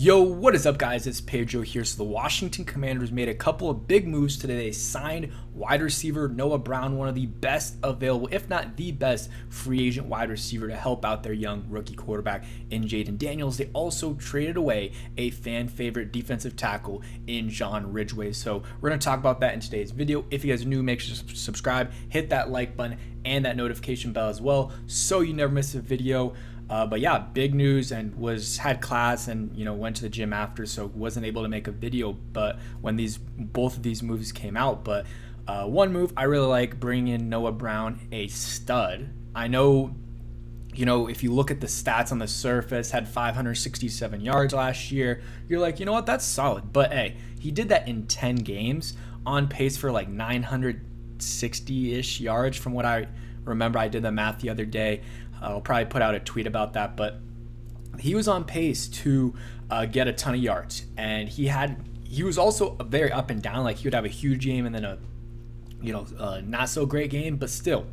Yo, what is up, guys? It's Pedro here. So the Washington Commanders made a couple of big moves today. They signed wide receiver Noah Brown, one of the best available, if not the best, free agent wide receiver to help out their young rookie quarterback in Jaden Daniels. They also traded away a fan favorite defensive tackle in John Ridgeway. So we're going to talk about that in today's video. If you guys are new, make sure to subscribe, hit that like button and that notification bell as well so you never miss a video. But yeah, big news, and had class and went to the gym after, so wasn't able to make a video. But when both of these moves came out, but one move I really like, bringing in Noah Brown, a stud. I know, if you look at the stats on the surface, had 567 yards last year. You're like, you know what, that's solid. But hey, he did that in 10 games, on pace for like 960-ish yards from what I remember. I did the math the other day. I'll probably put out a tweet about that, but he was on pace to get a ton of yards, and he was also very up and down. Like, he would have a huge game and then a not so great game, but still,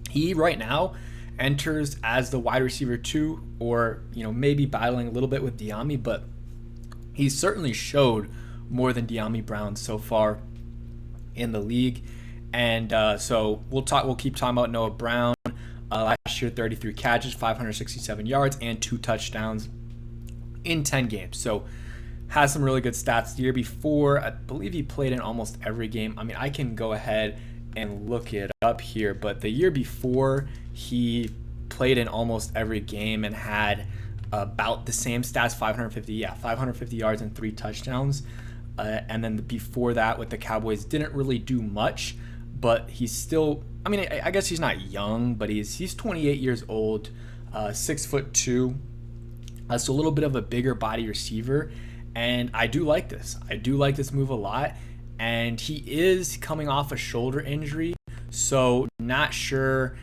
he right now enters as the wide receiver 2, or maybe battling a little bit with Diami, but he certainly showed more than Diami Brown so far in the league. And so we'll keep talking about Noah Brown. Last year, 33 catches, 567 yards, and 2 touchdowns in 10 games. So has some really good stats. The year before, I believe he played in almost every game. I mean, I can go ahead and look it up here, but the year before, he played in almost every game and had about the same stats, 550 yards and 3 touchdowns. And then before that with the Cowboys, didn't really do much, but he's still, I guess he's not young, but he's 28 years old, 6'2", so a little bit of a bigger body receiver, and I do like this. I do like this move a lot, and he is coming off a shoulder injury, so not sure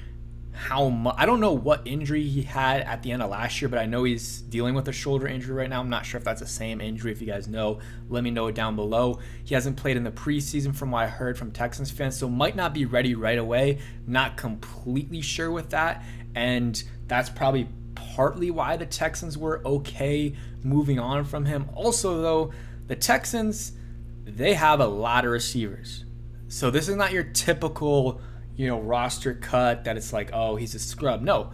how much. I don't know what injury he had at the end of last year, but I know he's dealing with a shoulder injury right now. I'm not sure if that's the same injury. If you guys know, let me know down below. He hasn't played in the preseason from what I heard from Texans fans, so might not be ready right away. Not completely sure with that, and that's probably partly why the Texans were okay moving on from him. Also, though, the Texans, they have a lot of receivers, so this is not your typical roster cut that it's like, oh, he's a scrub. No,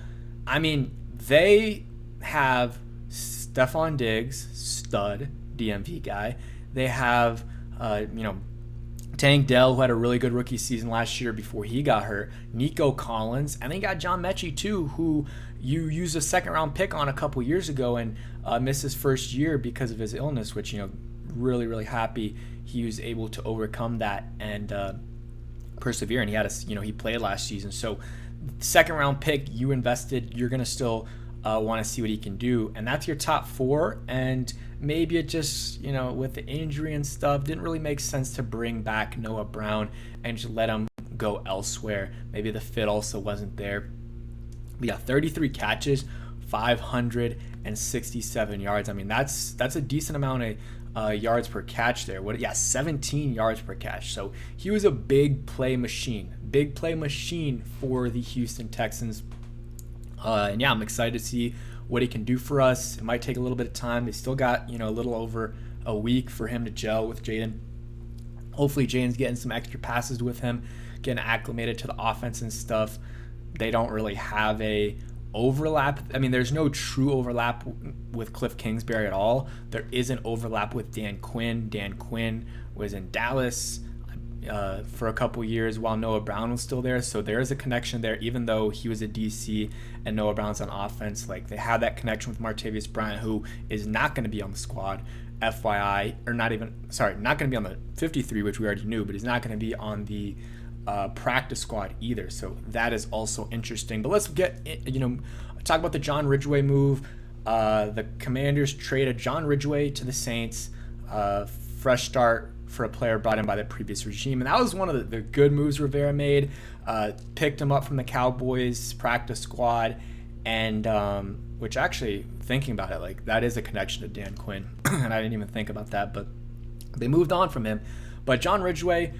they have Stephon Diggs, stud DMV guy. They have Tank Dell, who had a really good rookie season last year before he got hurt, Nico Collins, and they got John Mechie too, who you used a second round pick on a couple years ago and missed his first year because of his illness, which really happy he was able to overcome that and persevere, and he played last season. So second round pick, you invested, you're gonna still want to see what he can do, and that's your top 4. And maybe it just with the injury and stuff didn't really make sense to bring back Noah Brown and just let him go elsewhere. Maybe the fit also wasn't there. But yeah, 33 catches, 567 yards. That's a decent amount of yards per catch there. 17 yards per catch. So he was a big play machine for the Houston Texans. And yeah, I'm excited to see what he can do for us. It might take a little bit of time. They still got a little over a week for him to gel with Jaden. Hopefully Jaden's getting some extra passes with him, getting acclimated to the offense and stuff. They don't really have a overlap. There's no true overlap with Cliff Kingsbury at all. There is an overlap with Dan Quinn. Dan Quinn was in Dallas for a couple years while Noah Brown was still there, so there is a connection there, even though he was a DC and Noah Brown's on offense. Like, they had that connection with Martavis Bryant, who is not going to be on the squad, FYI, or not going to be on the 53, which we already knew, but he's not going to be on the practice squad either, so that is also interesting. But let's talk about the John Ridgeway move. The Commanders traded John Ridgeway to the Saints, fresh start for a player brought in by the previous regime, and that was one of the good moves Rivera made. Picked him up from the Cowboys practice squad, and which, actually, thinking about it, like, that is a connection to Dan Quinn and I didn't even think about that, but they moved on from him. But John Ridgeway,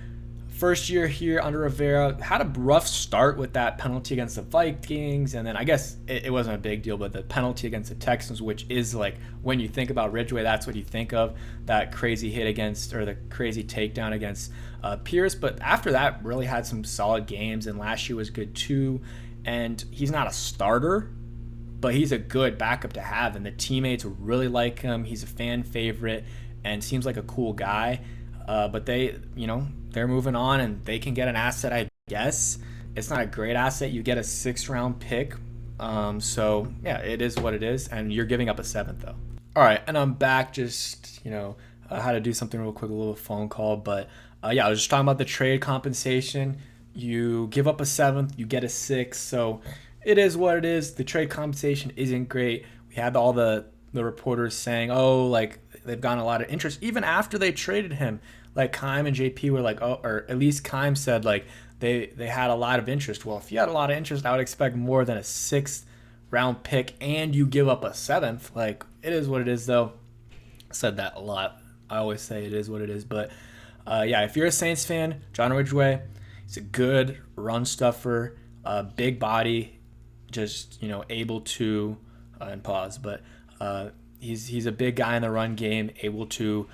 first year here under Rivera, had a rough start with that penalty against the Vikings, and then I guess it wasn't a big deal, but the penalty against the Texans, which is like when you think about Ridgeway, that's what you think of, that crazy hit against, or the crazy takedown against Pierce. But after that, really had some solid games, and last year was good too. And he's not a starter, but he's a good backup to have, and the teammates really like him. He's a fan favorite and seems like a cool guy. But they're moving on, and they can get an asset, I guess. It's not a great asset. You get a 6th-round pick. So, yeah, it is what it is, and you're giving up a 7th, though. All right, and I'm back. Just, had to do something real quick, a little phone call. But, I was just talking about the trade compensation. You give up a 7th, you get a 6th. So, it is what it is. The trade compensation isn't great. We had all the reporters saying, they've gotten a lot of interest. Even after they traded him, like Keim and JP were like, or at least Keim said, like, they had a lot of interest. Well, if you had a lot of interest, I would expect more than a 6th-round pick, and you give up a 7th. Like, it is what it is, though. I said that a lot. I always say it is what it is. But, if you're a Saints fan, John Ridgeway, he's a good run stuffer, big body, just, able to, and pause, but he's a big guy in the run game, able to,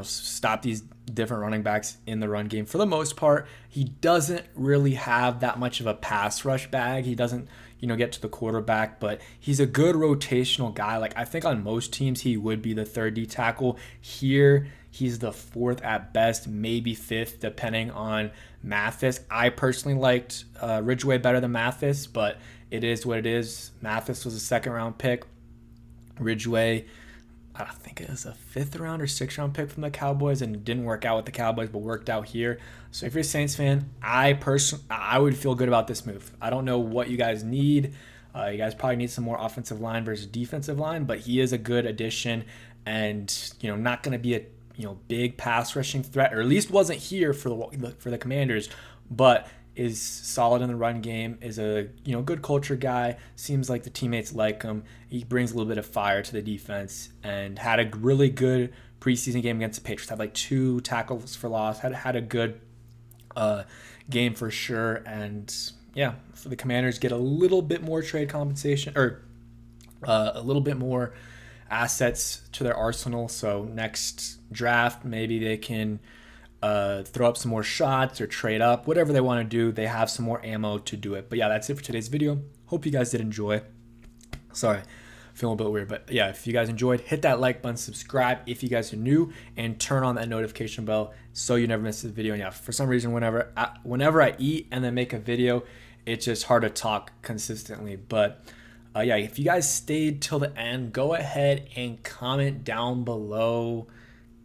stop these different running backs in the run game. For the most part, he doesn't really have that much of a pass rush bag. He doesn't, get to the quarterback, but he's a good rotational guy. Like, I think on most teams, he would be the 3rd D tackle. Here, he's the 4th at best, maybe 5th, depending on Mathis. I personally liked Ridgeway better than Mathis, but it is what it is. Mathis was a 2nd-round pick. Ridgeway, I think it was a 5th-round or 6th-round pick from the Cowboys, and it didn't work out with the Cowboys, but worked out here. So if you're a Saints fan, I would feel good about this move. I don't know what you guys need. You guys probably need some more offensive line versus defensive line, but he is a good addition, and not going to be a big pass rushing threat, or at least wasn't here for the Commanders, but is solid in the run game, is a good culture guy, seems like the teammates like him. He brings a little bit of fire to the defense, and had a really good preseason game against the Patriots. Had like 2 tackles for loss, had a good game for sure. And so the Commanders get a little bit more trade compensation, or a little bit more assets to their arsenal. So next draft, maybe they can throw up some more shots or trade up, whatever they want to do. They have some more ammo to do it. But that's it for today's video. Hope you guys did enjoy. Sorry, feeling a bit weird, but if you guys enjoyed, hit that like button, subscribe if you guys are new, and turn on that notification bell so you never miss a video. And for some reason, whenever I eat and then make a video, it's just hard to talk consistently. But if you guys stayed till the end, go ahead and comment down below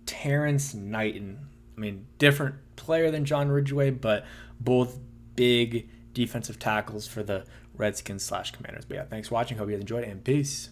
Terrence Knighton. I mean, different player than John Ridgeway, but both big defensive tackles for the Redskins / Commanders. But thanks for watching. Hope you guys enjoyed it, and peace.